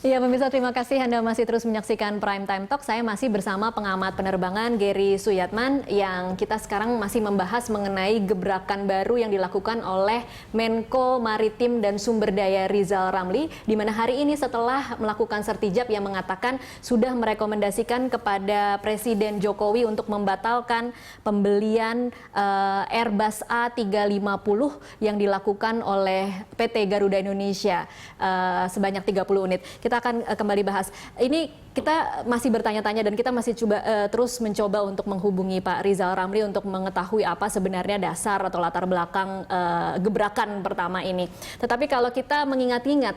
Iya pemirsa, terima kasih Anda masih terus menyaksikan Prime Time Talk. Saya masih bersama pengamat penerbangan Gary Suyatman yang kita sekarang masih membahas mengenai gebrakan baru yang dilakukan oleh Menko Maritim dan Sumber Daya Rizal Ramli, di mana hari ini setelah melakukan sertijab yang mengatakan sudah merekomendasikan kepada Presiden Jokowi untuk membatalkan pembelian Airbus A350 yang dilakukan oleh PT Garuda Indonesia sebanyak 30 unit. Kita akan kembali bahas. Ini kita masih bertanya-tanya dan kita masih terus mencoba untuk menghubungi Pak Rizal Ramli untuk mengetahui apa sebenarnya dasar atau latar belakang gebrakan pertama ini. Tetapi kalau kita mengingat-ingat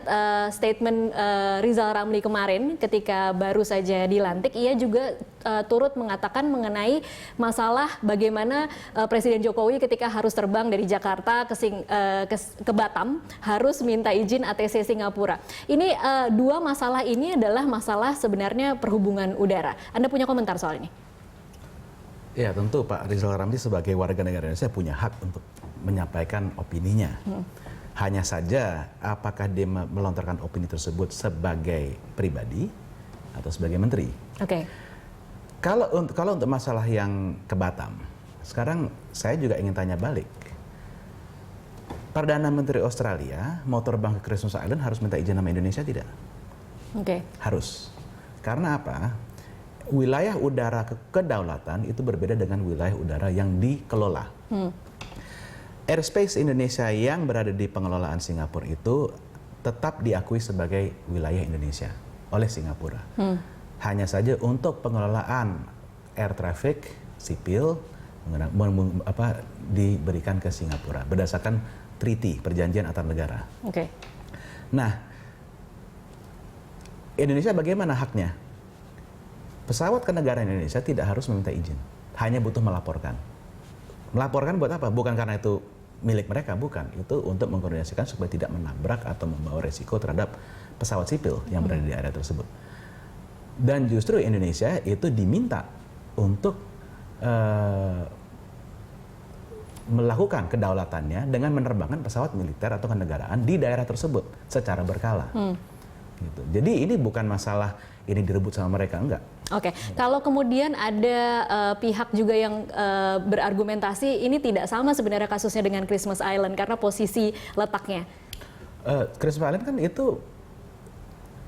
statement Rizal Ramli kemarin ketika baru saja dilantik, ia juga turut mengatakan mengenai masalah bagaimana Presiden Jokowi ketika harus terbang dari Jakarta ke Batam harus minta izin ATC Singapura. Ini dua masalah ini adalah masalah sebenarnya perhubungan udara. Anda punya komentar soal ini? Ya tentu Pak Rizal Ramli sebagai warga negara Indonesia punya hak untuk menyampaikan opininya. Hanya saja apakah dia melontarkan opini tersebut sebagai pribadi atau sebagai menteri? Oke. Kalau untuk masalah yang ke Batam, sekarang saya juga ingin tanya balik. Perdana Menteri Australia mau terbang ke Christmas Island harus minta izin sama Indonesia tidak? Oke. Harus. Karena apa? Wilayah udara kedaulatan itu berbeda dengan wilayah udara yang dikelola. Airspace Indonesia yang berada di pengelolaan Singapura itu tetap diakui sebagai wilayah Indonesia oleh Singapura. Hanya saja untuk pengelolaan air traffic sipil diberikan ke Singapura berdasarkan treaty, perjanjian antar negara. Oke. Nah, Indonesia bagaimana haknya? Pesawat ke negara Indonesia tidak harus meminta izin, hanya butuh melaporkan. Melaporkan buat apa? Bukan karena itu milik mereka, bukan. Itu untuk mengkoordinasikan supaya tidak menabrak atau membawa resiko terhadap pesawat sipil yang berada di area tersebut. Dan justru Indonesia itu diminta untuk melakukan kedaulatannya dengan menerbangkan pesawat militer atau kenegaraan di daerah tersebut secara berkala. Gitu. Jadi ini bukan masalah ini direbut sama mereka, enggak. Oke, kalau kemudian ada pihak juga yang berargumentasi ini tidak sama sebenarnya kasusnya dengan Christmas Island karena posisi letaknya. Christmas Island kan itu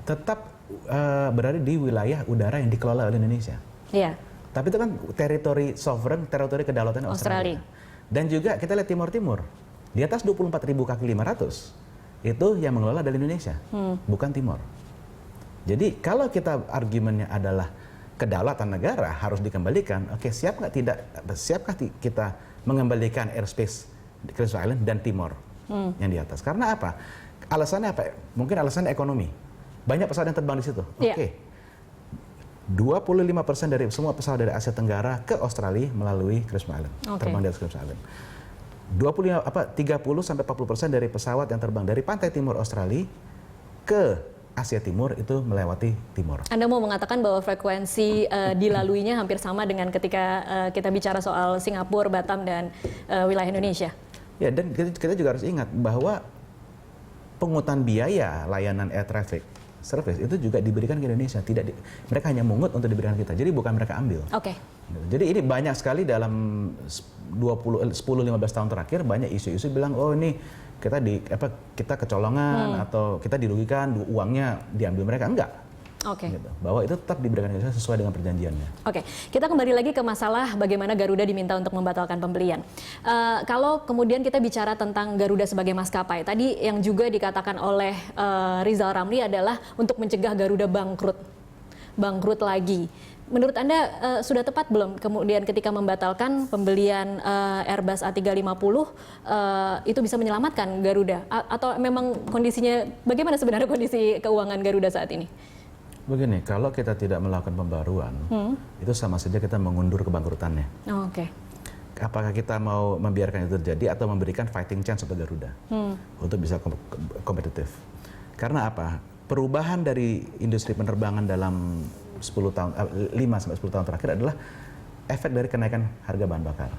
tetap berada di wilayah udara yang dikelola oleh Indonesia. Iya. Tapi itu kan teritori sovereign, teritori kedaulatan Australia. Dan juga kita lihat Timur Timur, di atas 24.000 kaki 500 itu yang mengelola dari Indonesia, bukan Timor. Jadi kalau kita argumennya adalah kedaulatan negara harus dikembalikan, oke, siapkah kita mengembalikan airspace di Christmas Island dan Timor yang di atas? Karena apa? Alasannya apa? Mungkin alasan ekonomi. Banyak pesawat yang terbang di situ. Oke. 25% dari semua pesawat dari Asia Tenggara ke Australia melalui Christmas Island, terbang dari Christmas Island. 30-40% dari pesawat yang terbang dari pantai timur Australia ke Asia Timur itu melewati Timor. Anda mau mengatakan bahwa frekuensi dilaluinya hampir sama dengan ketika kita bicara soal Singapura, Batam, dan wilayah Indonesia? Ya, dan kita juga harus ingat bahwa pungutan biaya layanan air traffic service itu juga diberikan ke Indonesia. Mereka hanya mungut untuk diberikan kita. Jadi bukan mereka ambil. Oke. Jadi ini banyak sekali dalam 10-15 tahun terakhir banyak isu-isu bilang ini kita kecolongan atau kita dirugikan, uangnya diambil mereka. Enggak. Oke. Gitu. Bahwa itu tetap diberikan Indonesia sesuai dengan perjanjiannya. Oke, kita kembali lagi ke masalah bagaimana Garuda diminta untuk membatalkan pembelian. Kalau kemudian kita bicara tentang Garuda sebagai maskapai, tadi yang juga dikatakan oleh Rizal Ramli adalah untuk mencegah Garuda bangkrut lagi. Menurut Anda sudah tepat belum kemudian ketika membatalkan pembelian Airbus A350 itu bisa menyelamatkan Garuda? Atau memang kondisinya, bagaimana sebenarnya kondisi keuangan Garuda saat ini? Begini, kalau kita tidak melakukan pembaruan, itu sama saja kita mengundur kebangkrutannya. Oke. Apakah kita mau membiarkan itu terjadi atau memberikan fighting chance untuk Garuda untuk bisa kompetitif? Karena apa? Perubahan dari industri penerbangan dalam 5-10 tahun terakhir adalah efek dari kenaikan harga bahan bakar.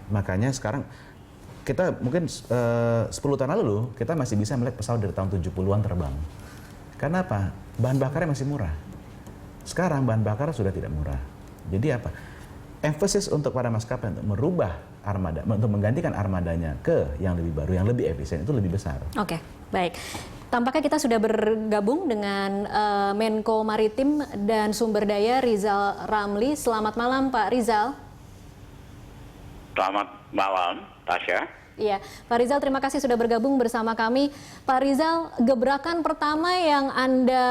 Makanya sekarang kita mungkin 10 tahun lalu kita masih bisa melihat pesawat dari tahun 70-an terbang. Karena apa? bahan bakarnya masih murah. Sekarang bahan bakar sudah tidak murah. Jadi apa? Emphasis untuk para maskapai untuk merubah armada, untuk menggantikan armadanya ke yang lebih baru, yang lebih efisien itu lebih besar. Oke, baik. Tampaknya kita sudah bergabung dengan Menko Maritim dan Sumber Daya Rizal Ramli. Selamat malam Pak Rizal. Selamat malam, Tasya. Iya, Pak Rizal, terima kasih sudah bergabung bersama kami. Pak Rizal, gebrakan pertama yang Anda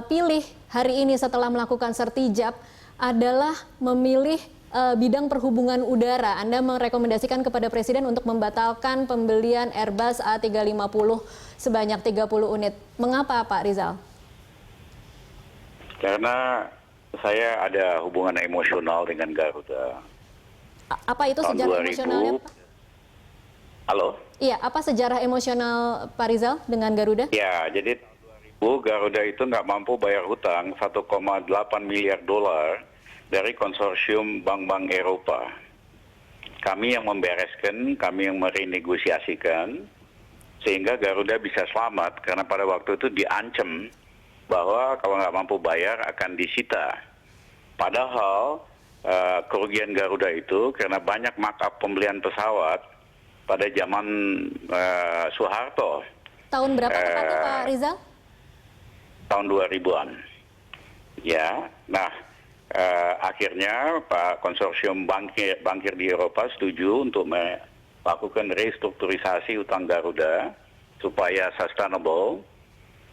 pilih hari ini setelah melakukan sertijab adalah memilih bidang perhubungan udara. Anda merekomendasikan kepada Presiden untuk membatalkan pembelian Airbus A350 sebanyak 30 unit. Mengapa, Pak Rizal? Karena saya ada hubungan emosional dengan Garuda. Apa itu sejarah emosionalnya, Pak? Halo? Iya, apa sejarah emosional Pak Rizal dengan Garuda? Ya, jadi 2000 Garuda itu nggak mampu bayar hutang 1,8 miliar dolar dari konsorsium bank-bank Eropa. Kami yang membereskan, kami yang merenegosiasikan, sehingga Garuda bisa selamat, karena pada waktu itu diancam bahwa kalau nggak mampu bayar akan disita. Padahal kerugian Garuda itu karena banyak markup pembelian pesawat pada zaman Soeharto. Tahun berapa tepatnya Pak Rizal? Tahun 2000-an. Ya, nah akhirnya Pak konsorsium bankir di Eropa setuju untuk melakukan restrukturisasi utang Garuda supaya sustainable.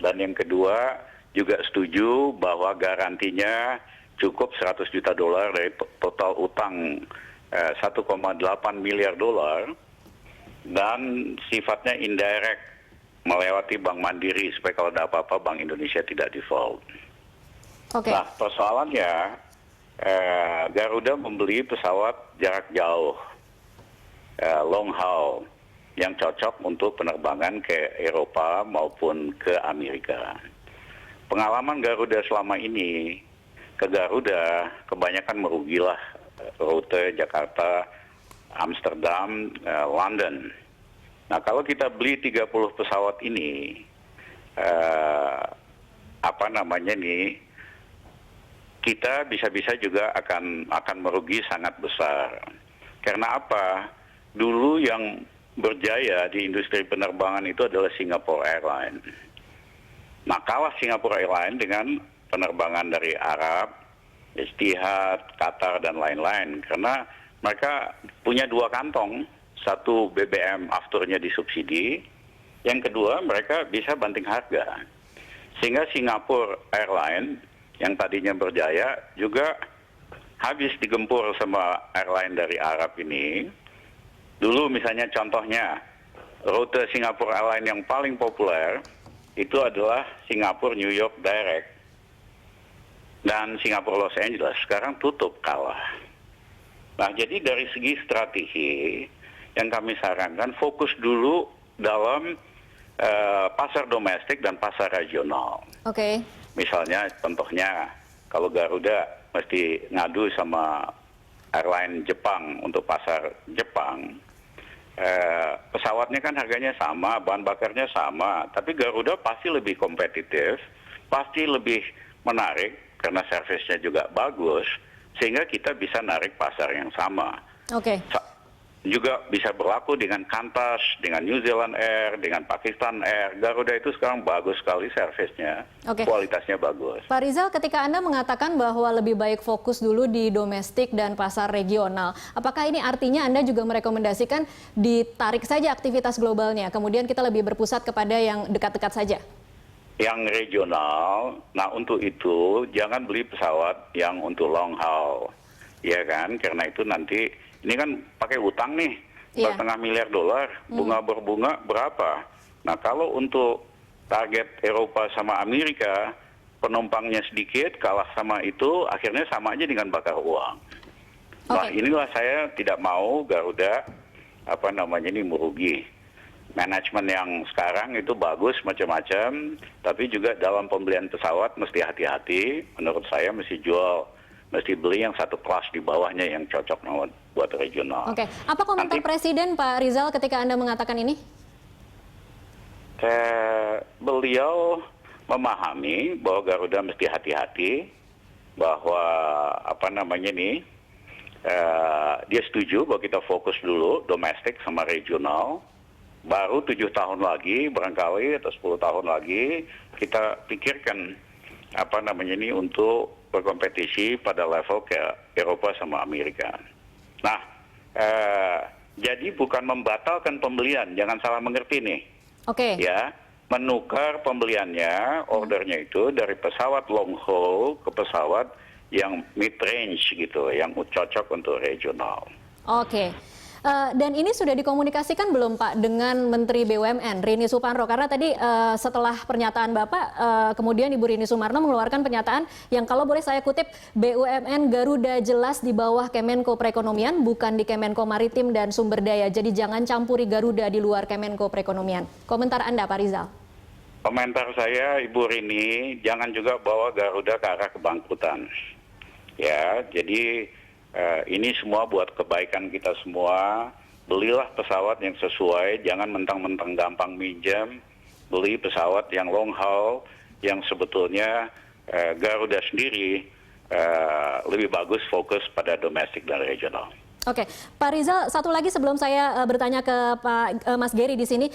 Dan yang kedua juga setuju bahwa garantinya cukup 100 juta dolar dari total utang 1,8 miliar dolar dan sifatnya indirect melewati Bank Mandiri supaya kalau ada apa-apa Bank Indonesia tidak default. Oke. Nah persoalannya Garuda membeli pesawat jarak jauh long haul yang cocok untuk penerbangan ke Eropa maupun ke Amerika. Pengalaman Garuda selama ini ke Garuda kebanyakan merugilah rute Jakarta, Amsterdam, London. Nah kalau kita beli 30 pesawat ini, kita bisa-bisa juga akan merugi sangat besar. Karena apa? Dulu yang berjaya di industri penerbangan itu adalah Singapore Airlines. Nah kalah Singapore Airlines dengan penerbangan dari Arab, Etihad, Qatar, dan lain-lain. Karena mereka punya dua kantong, satu BBM afturnya disubsidi, yang kedua mereka bisa banting harga. Sehingga Singapore Airlines yang tadinya berjaya juga habis digempur sama airline dari Arab ini. Dulu misalnya contohnya, rute Singapore Airlines yang paling populer itu adalah Singapore New York Direct. Dan Singapura Los Angeles sekarang tutup kalah. Nah jadi dari segi strategi yang kami sarankan fokus dulu dalam pasar domestik dan pasar regional. Oke. Misalnya contohnya kalau Garuda mesti ngadu sama airline Jepang untuk pasar Jepang. Pesawatnya kan harganya sama, bahan bakarnya sama, tapi Garuda pasti lebih kompetitif, pasti lebih menarik karena servisnya juga bagus, sehingga kita bisa narik pasar yang sama. Oke. Juga bisa berlaku dengan Qantas, dengan New Zealand Air, dengan Pakistan Air. Garuda itu sekarang bagus sekali servisnya, kualitasnya bagus. Pak Rizal, ketika Anda mengatakan bahwa lebih baik fokus dulu di domestik dan pasar regional, apakah ini artinya Anda juga merekomendasikan ditarik saja aktivitas globalnya, kemudian kita lebih berpusat kepada yang dekat-dekat saja? Yang regional, nah untuk itu jangan beli pesawat yang untuk long haul, ya kan? Karena itu nanti ini kan pakai utang nih, 1,5 miliar dolar, bunga berbunga berapa? Nah kalau untuk target Eropa sama Amerika, penumpangnya sedikit, kalah sama itu, akhirnya sama aja dengan bakar uang. Nah inilah saya tidak mau Garuda ini merugi. Manajemen yang sekarang itu bagus macam-macam, tapi juga dalam pembelian pesawat mesti hati-hati. Menurut saya mesti beli yang satu kelas di bawahnya yang cocok buat regional. Oke, apa komentar Presiden Pak Rizal ketika Anda mengatakan ini? Beliau memahami bahwa Garuda mesti hati-hati, bahwa dia setuju bahwa kita fokus dulu domestik sama regional. Baru 7 tahun lagi barangkali atau 10 tahun lagi kita pikirkan untuk berkompetisi pada level ke Eropa sama Amerika. Nah, jadi bukan membatalkan pembelian, jangan salah mengerti nih. Oke. Ya, menukar pembeliannya, ordernya itu dari pesawat long haul ke pesawat yang mid range gitu, yang cocok untuk regional. Oke. Dan ini sudah dikomunikasikan belum Pak dengan Menteri BUMN Rini Sumarno? Karena tadi setelah pernyataan Bapak, kemudian Ibu Rini Sumarno mengeluarkan pernyataan yang kalau boleh saya kutip, BUMN Garuda jelas di bawah Kemenko Perekonomian, bukan di Kemenko Maritim dan Sumber Daya. Jadi jangan campuri Garuda di luar Kemenko Perekonomian. Komentar Anda Pak Rizal. Komentar saya, Ibu Rini, jangan juga bawa Garuda ke arah kebangkrutan. Ya, jadi ini semua buat kebaikan kita semua. Belilah pesawat yang sesuai, jangan mentang-mentang gampang minjam. Beli pesawat yang long haul, yang sebetulnya Garuda sendiri lebih bagus fokus pada domestik dan regional. Oke, Pak Rizal, satu lagi sebelum saya bertanya ke Mas Gary di sini,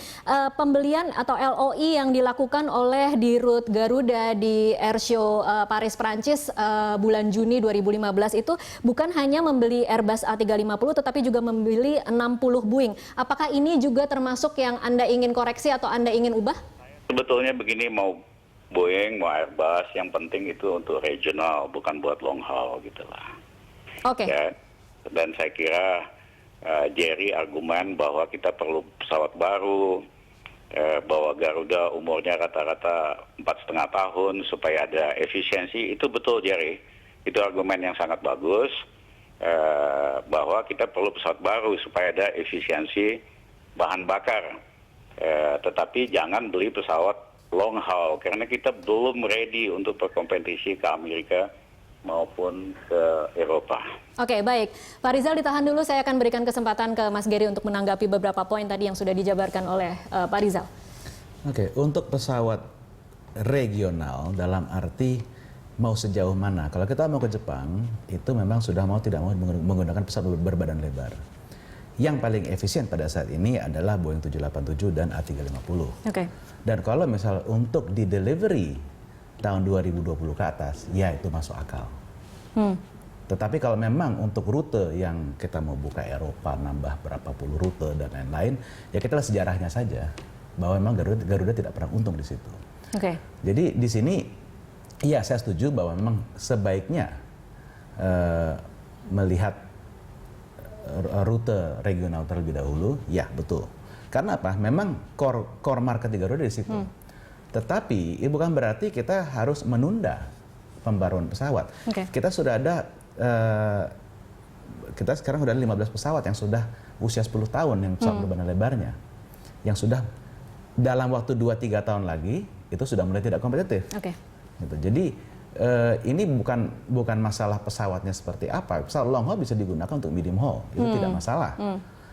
pembelian atau LOI yang dilakukan oleh Dirut Garuda di Airshow Paris, Prancis bulan Juni 2015 itu bukan hanya membeli Airbus A350 tetapi juga membeli 60 Boeing. Apakah ini juga termasuk yang Anda ingin koreksi atau Anda ingin ubah? Sebetulnya begini, mau Boeing, mau Airbus, yang penting itu untuk regional, bukan buat long haul gitu lah. Oke. Ya. Dan saya kira Jerry argumen bahwa kita perlu pesawat baru, bahwa Garuda umurnya rata-rata 4,5 tahun supaya ada efisiensi, itu betul Jerry. Itu argumen yang sangat bagus, bahwa kita perlu pesawat baru supaya ada efisiensi bahan bakar. Tetapi jangan beli pesawat long haul, karena kita belum ready untuk berkompetisi ke Amerika maupun ke Eropa. Oke, baik. Pak Rizal ditahan dulu, saya akan berikan kesempatan ke Mas Gary untuk menanggapi beberapa poin tadi yang sudah dijabarkan oleh Pak Rizal. Oke, untuk pesawat regional dalam arti mau sejauh mana? Kalau kita mau ke Jepang, itu memang sudah mau tidak mau menggunakan pesawat berbadan lebar. Yang paling efisien pada saat ini adalah Boeing 787 dan A350. Oke. Dan kalau misal untuk di delivery tahun 2020 ke atas, ya itu masuk akal. Tetapi kalau memang untuk rute yang kita mau buka Eropa, nambah berapa puluh rute dan lain-lain, ya kita lihat sejarahnya saja bahwa memang Garuda tidak pernah untung di situ. Oke. Jadi di sini, ya saya setuju bahwa memang sebaiknya melihat rute regional terlebih dahulu, ya betul. Karena apa? Memang core market di Garuda di situ. Tetapi bukan berarti kita harus menunda pembaruan pesawat. Okay. Kita sudah ada, kita sekarang sudah ada 15 pesawat yang sudah usia 10 tahun yang pesawat berbadan lebarnya. Yang sudah dalam waktu 2-3 tahun lagi, itu sudah mulai tidak kompetitif. Okay. Gitu. Jadi ini bukan masalah pesawatnya seperti apa. Pesawat long haul bisa digunakan untuk medium haul, itu tidak masalah.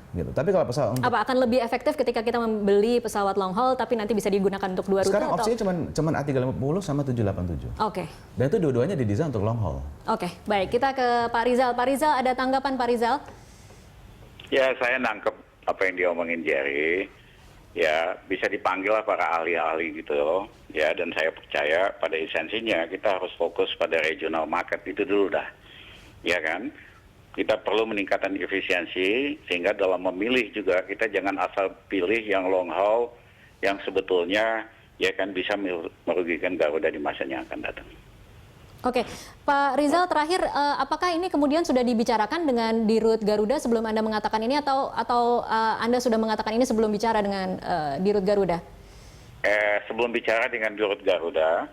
Gitu. Tapi kalau pesawat untuk akan lebih efektif ketika kita membeli pesawat long haul tapi nanti bisa digunakan untuk dua rute? Sekarang opsinya cuma A350 sama 787. Oke. Dan itu dua-duanya didesain untuk long haul. Oke, baik. Kita ke Pak Rizal. Pak Rizal, ada tanggapan Pak Rizal? Ya, saya nangkep apa yang diomongin Jerry. Ya, bisa dipanggil lah para ahli-ahli gitu loh. Ya, dan saya percaya pada esensinya kita harus fokus pada regional market itu dulu dah. Ya kan? Kita perlu meningkatkan efisiensi, sehingga dalam memilih juga kita jangan asal pilih yang long haul yang sebetulnya ya kan bisa merugikan Garuda di masa yang akan datang. Oke, Pak Rizal, terakhir apakah ini kemudian sudah dibicarakan dengan Dirut Garuda sebelum Anda mengatakan ini atau Anda sudah mengatakan ini sebelum bicara dengan Dirut Garuda? Sebelum bicara dengan Dirut Garuda,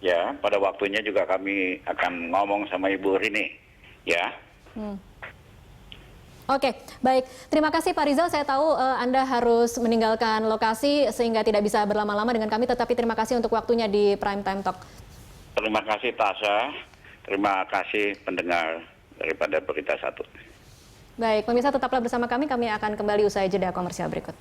ya pada waktunya juga kami akan ngomong sama Ibu Rini, ya. Oke, baik. Terima kasih Pak Rizal. Saya tahu Anda harus meninggalkan lokasi sehingga tidak bisa berlama-lama dengan kami, tetapi terima kasih untuk waktunya di Prime Time Talk. Terima kasih Tasha, terima kasih pendengar daripada Berita Satu. Baik, pemirsa tetaplah bersama kami akan kembali usai jeda komersial berikut.